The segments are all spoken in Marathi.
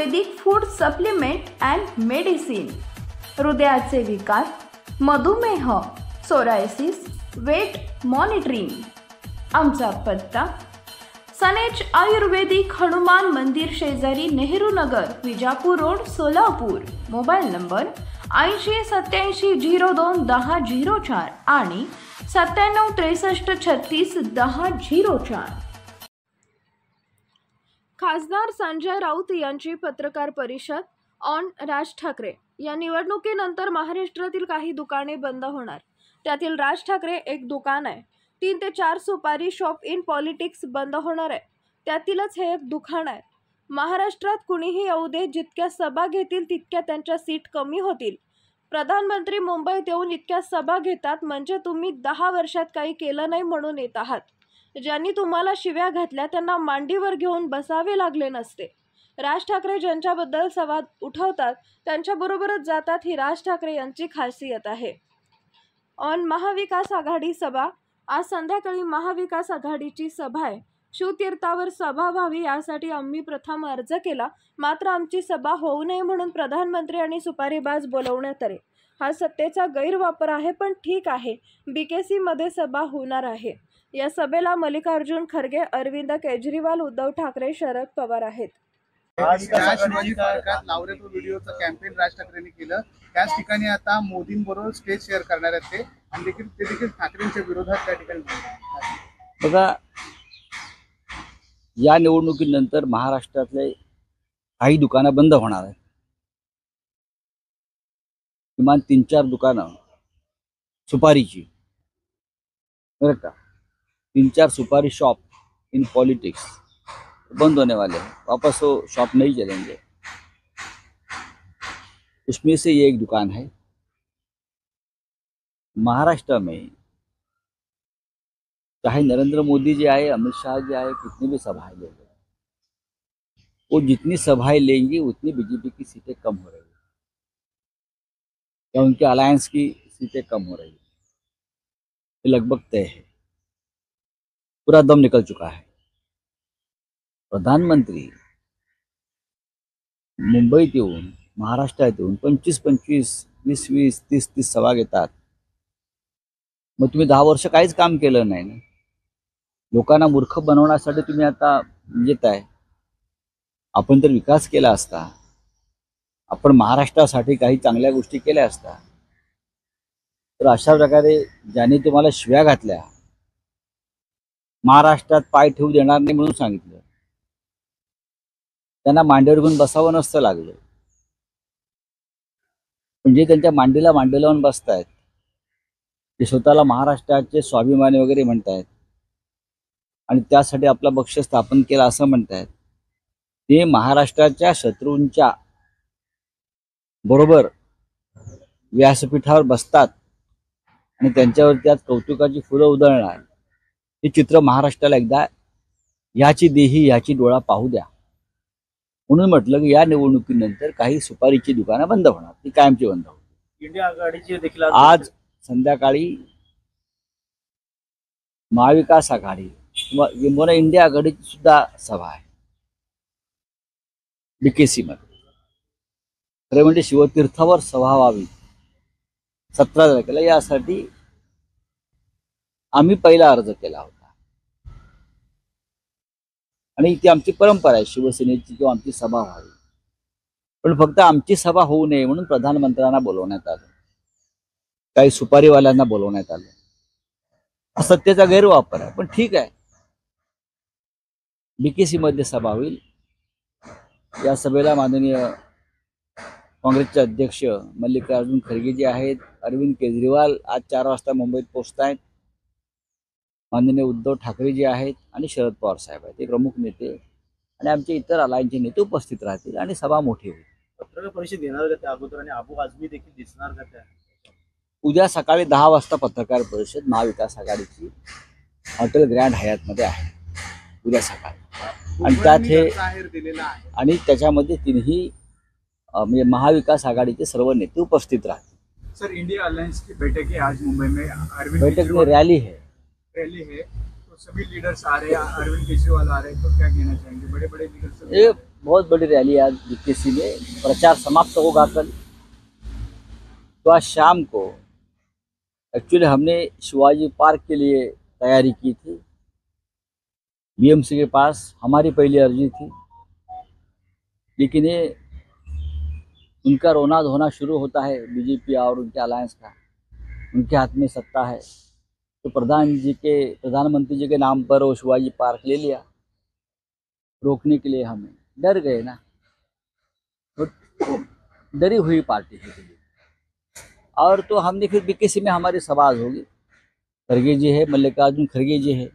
Ayurvedic food supplement and medicine, हृदयाचे विकार, मधुमेह, सोरायसिस, वेट मॉनिटरिंग। आमचा पत्ता सनेज आयुर्वेदिक हनुमान मंदिर शेजारी Nehru Nagar, Vijapur road, Solapur. Mobile number 8087021004 आणि 9763361004। खासदार संजय राऊत यांची पत्रकार परिषद ऑन राज ठाकरे। या निवडणुकीनंतर महाराष्ट्रातील काही दुकाने बंद होणार, त्यातील राज ठाकरे एक दुकान आहे। 3 ते 4 सुपारी शॉप इन पॉलिटिक्स बंद होणार आहे, त्यातीलच हे एक दुकान आहे। महाराष्ट्रात कुणीही येऊ दे, जितक्या सभा घेतील तितक्या त्यांच्या सीट कमी होतील। प्रधानमंत्री मुंबईत येऊन इतक्या सभा घेतात म्हणजे तुम्ही 10 वर्षात काही केलं नाही म्हणून येत आहात। ज्यांनी तुम्हाला शिव्या घातल्या त्यांना मांडीवर घेऊन बसावे लागले नसते। राज ठाकरे ज्यांच्याबद्दल संवाद उठवतात त्यांच्याबरोबरच जातात, ही राज ठाकरे यांची खासियत आहे। ऑन महाविकास आघाडी सभा। आज संध्याकाळी महाविकास आघाडीची सभा आहे। शिवतीर्थावर सभा व्हावी यासाठी आम्ही प्रथम अर्ज केला, मात्र आमची सभा होऊ नये म्हणून प्रधानमंत्री आणि सुपारीबाज बोलवण्यात आले। हा सत्तेचा गैरवापर आहे, पण ठीक आहे। BKC मध्ये सभा होणार आहे। या सभेला मल्लिकार्जुन खरगे, अरविंद केजरीवाल, उद्धव ठाकरे, शरद पवार आहेत। आज शिवाजी पार्कात लावरे तो व्हिडिओचं कॅम्पेन राज ठाकरेंनी केलं। त्याच ठिकाणी आता मोदींबरोबर स्टेज शेअर करणार आहेत ते, आणि ते देखील ठाकरेंच्या विरोधात त्या ठिकाणी बघा, या निवडणुकीनंतर महाराष्ट्रातले काही दुकानं बंद होणार आहेत। किमान 3-4 दुकानं सुपारीची, बरं का, 3-4 सुपारी शॉप इन पॉलिटिक्स बंद होने वाले हैं, वापस वो शॉप नहीं चलेंगे। उसमें से ये एक दुकान है। महाराष्ट्र में चाहे नरेंद्र मोदी जी आए, अमित शाह जी आए, कितनी भी सभाएं ले लें, वो जितनी सभाएं लेंगी उतनी बीजेपी की सीटें कम हो रही है, या उनके अलायंस की सीटें कम हो रही है। ये लगभग तय है, पूरा दम निकल चुका है। प्रधानमंत्री मुंबईत येऊन, महाराष्ट्रात येऊन 25-25, 20-20, 30-30 सभा घेतात। मग तुम्ही 10 वर्ष काहीच काम केलं नाही ना। लोकांना मूर्ख बनवण्यासाठी तुम्ही आता येत आहे। आपण तर विकास केला असता, आपण महाराष्ट्रासाठी काही चांगल्या गोष्टी केल्या असता, तर अशा प्रकारे ज्यांनी तुम्हाला शिव्या घातल्या, महाराष्ट्रात पाय ठेवू देणार नाही म्हणून सांगितलं, त्यांना मांडीवर घेऊन बसावं नसतं लागलं। म्हणजे त्यांच्या मांडीला मांडी लावून बसतायत, ते स्वतःला महाराष्ट्राचे स्वाभिमानी वगैरे म्हणतायत आणि त्यासाठी आपला पक्ष स्थापन केला असं म्हणतायत। ते महाराष्ट्राच्या शत्रूंच्या बरोबर व्यासपीठावर बसतात आणि त्यांच्यावरती आज कौतुकाची फुलं उधळणार। हे चित्र महाराष्ट्राला एकदा ह्याची देही ह्याची डोळा पाहू द्या, म्हणून म्हटलं की या निवडणुकीनंतर काही सुपारीची दुकानं बंद होणार, ती कायमची बंद होणार। इंडिया आघाडीची देखील आज संध्याकाळी महाविकास आघाडी किंवा इंडिया आघाडीची सुद्धा सभा आहे BKC मध्ये। खरं म्हणजे शिवतीर्थावर सभा व्हावी 17 तारखेला, यासाठी आम्ही पहिला अर्ज केला होता आणि ती आमची परंपरा आहे शिवसेनेची किंवा आमची सभा व्हावी। पण फक्त आमची सभा होऊ नये म्हणून प्रधानमंत्र्यांना बोलवण्यात आलं, काही सुपारीवाल्यांना बोलवण्यात आलं। हा सत्तेचा गैरवापर आहे, पण ठीक आहे। BKC मध्ये सभा होईल। या सभेला माननीय काँग्रेसचे अध्यक्ष मल्लिकार्जुन खरगे जी आहेत, अरविंद केजरीवाल आज 4 वाजता मुंबईत पोहोचतायत, माननीय उद्धव ठाकरे जी आहेत आणि शरद पवार साहेब आहेत, ते प्रमुख नेते, आणि आमचे इतर अलायन्सचे नेते उपस्थित राहतील आणि सभा मोठी होईल। पत्रकार परिषद घेणार का त्या अगोदर, आणि अबू आझमी देखील दिसणार का त्या? उद्या सकाळी 10 वाजता पत्रकार परिषद महाविकास आघाडीची हॉटेल ग्रँड हयातमध्ये आहे उद्या सकाळी, आणि त्यात हे आणि त्याच्यामध्ये तिन्ही म्हणजे महाविकास आघाडीचे सर्व नेते उपस्थित राहतील। सर, इंडिया अलायंस की बैठक है आज मुंबई में, बैठक में रैली है, तो सभी लीडर्स आ रहे हैं, अरविंद केजरीवाल आ रहे हैं, तो क्या कहना चाहेंगे? बड़े बड़े लीडर्स ये बहुत बड़ी रैली आज बीकेसी में, प्रचार समाप्त होगा कल। तो आज शाम को एक्चुअली हमने शिवाजी पार्क के लिए तैयारी की थी। बीएमसी के पास हमारी पहली अर्जी थी, लेकिन ये उनका रोना धोना शुरू होता है बीजेपी और उनके अलायंस का। उनके हाथ में सत्ता है, तो प्रधानमंत्री जी के नाम पर वो शिवाजी पार्क ले लिया। रोकने के लिए हमें डर गए ना, तो डरी हुई पार्टी थी। और तो हमने फिर बीकेसी में हमारी सभा होगी। खड़गे जी है, मल्लिकार्जुन खड़गे जी है,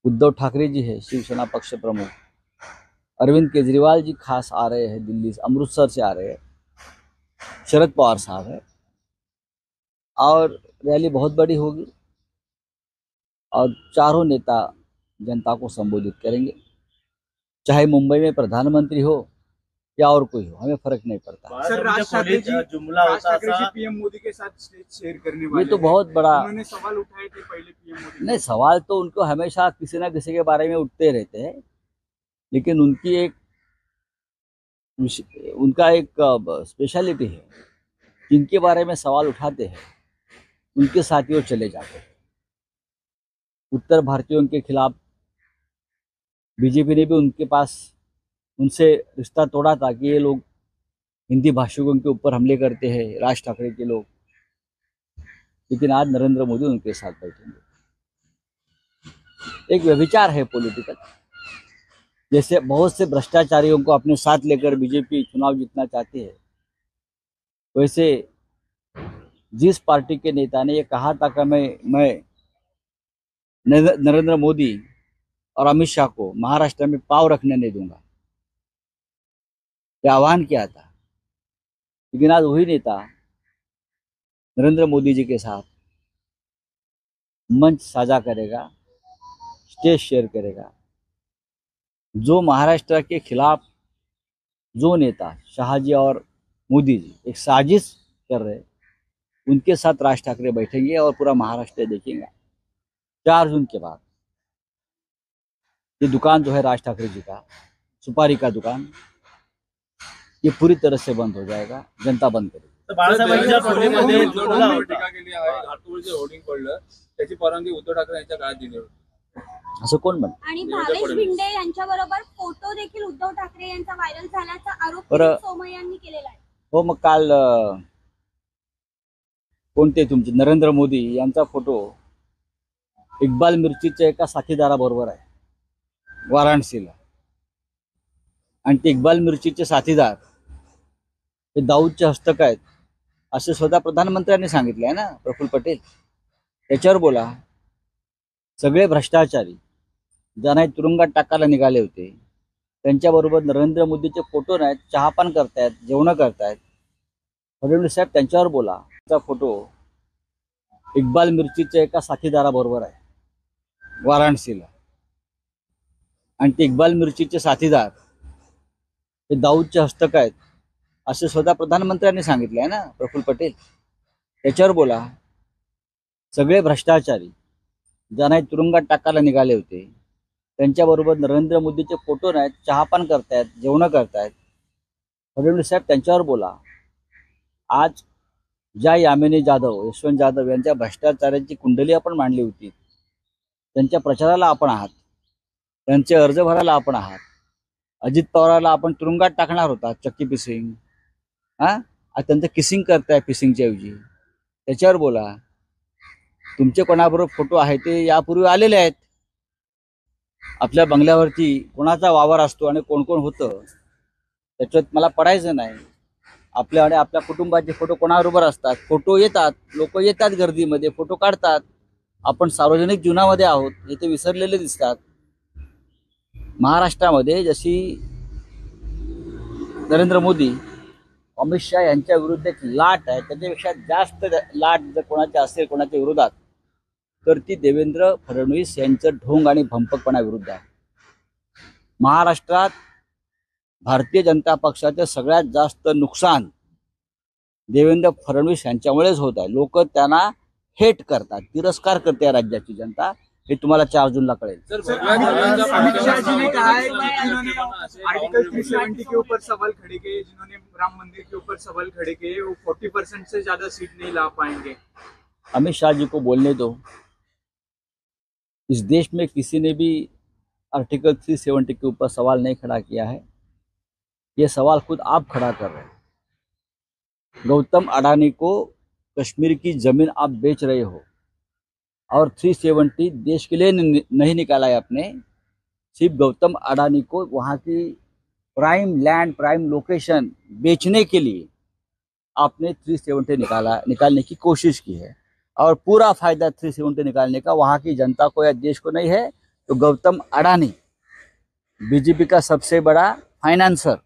उद्धव ठाकरे जी है शिवसेना पक्ष प्रमुख, अरविंद केजरीवाल जी खास आ रहे हैं दिल्ली से, अमृतसर से आ रहे हैं, शरद पवार साहब है, और रैली बहुत बड़ी होगी और चारों नेता जनता को संबोधित करेंगे। चाहे मुंबई में प्रधानमंत्री हो या और कोई हो, हमें फर्क नहीं पड़ता। सर, राज ठाकरे जी पीएम मोदी के साथ स्टेज शेयर करने वाले ये तो बहुत बड़ा, उन्होंने सवाल उठाए थे पहले पीएम मोदी। नहीं, सवाल तो उनको हमेशा किसी ना किसी के बारे में उठते रहते हैं, लेकिन उनका एक स्पेशलिटी है, जिनके बारे में सवाल उठाते हैं उनके साथ ही वो चले जाते हैं। उत्तर भारतीयों के खिलाफ बीजेपी ने भी उनसे रिश्ता तोड़ा था कि ये लोग हिंदी भाषिकों के ऊपर हमले करते हैं, राज ठाकरे के लोग। लेकिन आज नरेंद्र मोदी उनके साथ बैठेंगे। एक व्यभिचार है पॉलिटिकल, जैसे बहुत से भ्रष्टाचारियों को अपने साथ लेकर बीजेपी चुनाव जीतना चाहती है, वैसे जिस पार्टी के नेता ने ये कहा था कि मैं नरेंद्र मोदी और अमित शाह को महाराष्ट्र में पांव रखने नहीं दूंगा, यह आह्वान किया था, लेकिन आज वही नेता नरेंद्र मोदी जी के साथ मंच साझा करेगा, स्टेज शेयर करेगा। जो महाराष्ट्र के खिलाफ जो नेता शाहजी और मोदी जी एक साजिश कर रहे, उनके साथ राज ठाकरे बैठेंगे और पूरा महाराष्ट्र देखेंगे। 4 जून के बाद ये दुकान जो है राज ठाकरे जी का, सुपारी का दुकान, ये पूरी तरह से बंद हो जाएगा, जनता बंद करेगी। बाळासाहेबांच्या खोलीमध्ये टीका केली आहे, घाटोळचे होर्डिंग पडलं, त्याची परवानगी उद्धव ठाकरे यांच्या काळात दिली होती। असं कोण म्हण? आणि भावेश भिंडे यांच्याबरोबर फोटो देखील उद्धव ठाकरे यांचा व्हायरल झाल्याचा आरोप सोमय्या यांनी केलेला आहे। हो, मग काल कोणते तुमचे नरेंद्र मोदी यांचा फोटो इक्बाल मिर्चीच्या एका साथीदाराबरोबर आहे वाराणसीला, आणि ते इक्बाल मिर्चीचे साथीदार हे दाऊदचे हस्तक आहेत असे स्वतः प्रधानमंत्र्यांनी सांगितले आहे ना, प्रफुल्ल पटेल। त्याच्यावर बोला, सगळे भ्रष्टाचारी ज्यांना तुरुंगात टाकायला निघाले होते त्यांच्याबरोबर नरेंद्र मोदीचे फोटो नाहीत, चहापान करतायत, जेवण करतायत। फडणवीस साहेब त्यांच्यावर बोला, त्याचा फोटो इक्बाल मिर्चीच्या एका साथीदाराबरोबर आहे वाराणसीला, आणि ते इक्बाल मिर्चीचे साथीदार हे दाऊदचे हस्तक आहेत असे स्वतः प्रधानमंत्र्यांनी सांगितले आहे ना, प्रफुल्ल पटेल। त्याच्यावर बोला, सगळे भ्रष्टाचारी ज्यांना तुरुंगात टाकायला निघाले होते त्यांच्याबरोबर नरेंद्र मोदीचे फोटो नाहीत, चहापान करतायत, जेवण करतायत। फडणवीस साहेब त्यांच्यावर बोला। आज ज्या यामिनी जाधव, यशवंत जाधव यांच्या भ्रष्टाचाराची कुंडली आपण मांडली होती, त्यांच्या प्रचाराला आपण आहात, त्यांचे अर्ज भरायला आपण आहात। अजित पवाराला आपण तुरुंगात टाकणार होता, चक्की पिसिंग, आज त्यांचं किसिंग करताय पिसिंगच्या ऐवजी। त्याच्यावर बोला। तुमचे कोणाबरोबर फोटो आहे ते यापूर्वी आलेले आहेत। आपल्या बंगल्यावरती कोणाचा वावर असतो आणि कोण कोण होतं त्याच्यात मला पडायचं नाही। आपल्या आणि आपल्या कुटुंबाचे फोटो कोणाबरोबर असतात, फोटो येतात, लोक येतात गर्दीमध्ये, फोटो काढतात। आपण सार्वजनिक जीवनामध्ये आहोत हे ते विसरलेले दिसतात। महाराष्ट्रामध्ये जशी नरेंद्र मोदी अमित शाह यांच्या विरुद्ध एक लाट आहे, त्याच्यापेक्षा जास्त लाट जर कोणाची असेल कोणाच्या विरोधात तर ती देवेंद्र फडणवीस यांचं ढोंग आणि भंपकपणा विरुद्ध आहे। महाराष्ट्रात भारतीय जनता पक्षाचे सगळ्यात जास्त नुकसान देवेंद्र फडणवीस यांच्यामुळेच होत आहे। लोक त्यांना हेट करतात, तिरस्कार करते राज्याची जनता, हे तुम्हाला 4 जूनला कळेल. सर, अमित शाह जी ने कहा है कि जिन्होंने जिन्होंने आर्टिकल 370 के ऊपर सवाल खड़े किए, जिन्होंने राम मंदिर के ऊपर सवाल खड़े किए, वो 40% से ज्यादा सीट नहीं ला पाएंगे. अमित शाह जी को बोलने दो. इस देश में किसी ने भी आर्टिकल 370 के ऊपर सवाल नहीं खड़ा किया है. ये सवाल खुद आप खड़ा कर रहे हैं. गौतम अडानी को कश्मीर की जमीन आप बेच रहे हो और 370 देश के लिए नहीं निकाला है आपने. सिर्फ गौतम अडानी को वहाँ की प्राइम लैंड, प्राइम लोकेशन बेचने के लिए आपने 370 निकालने की कोशिश की है और पूरा फायदा 370 निकालने का वहाँ की जनता को या देश को नहीं है. तो गौतम अडानी बीजेपी का सबसे बड़ा फाइनेंसर,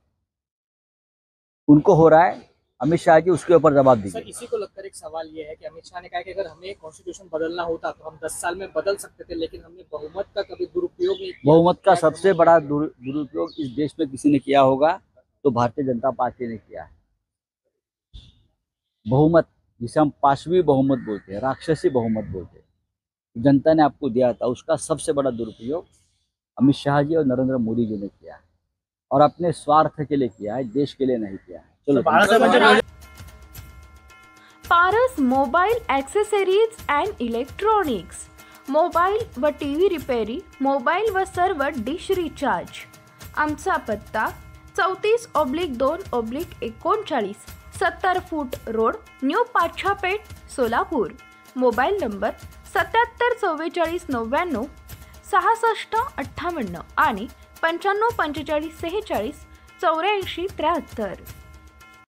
उनको हो रहा है. अमित शाह जी उसके ऊपर जवाब दीजिए. सर, इसी को लेकर एक सवाल ये है कि अमित शाह ने कहा कि अगर हमें कॉन्स्टिट्यूशन बदलना होता तो हम 10 साल में बदल सकते थे, लेकिन हमने बहुमत का कभी दुरुपयोग नहीं किया. बहुमत का सबसे बड़ा दुरुपयोग इस देश में किसी ने किया होगा तो भारतीय जनता पार्टी ने किया है. बहुमत, जिसे हम पांचवी बहुमत बोलते हैं, राक्षसी बहुमत बोलते हैं, जनता ने आपको दिया था, उसका सबसे बड़ा दुरुपयोग अमित शाह जी और नरेंद्र मोदी जी ने किया है और अपने स्वार्थ के लिए किया है, देश के लिए नहीं किया है. चलो, Paras mobile accessories and electronics, mobile व टीव्ही रिपेरी, मोबाईल व सर्व डिश रिचार्ज. आमचा पत्ता 34/2/39 70 फूट road, new Pachhapeth, Solapur. Mobile number 774499 6658 आणि 954546 8473.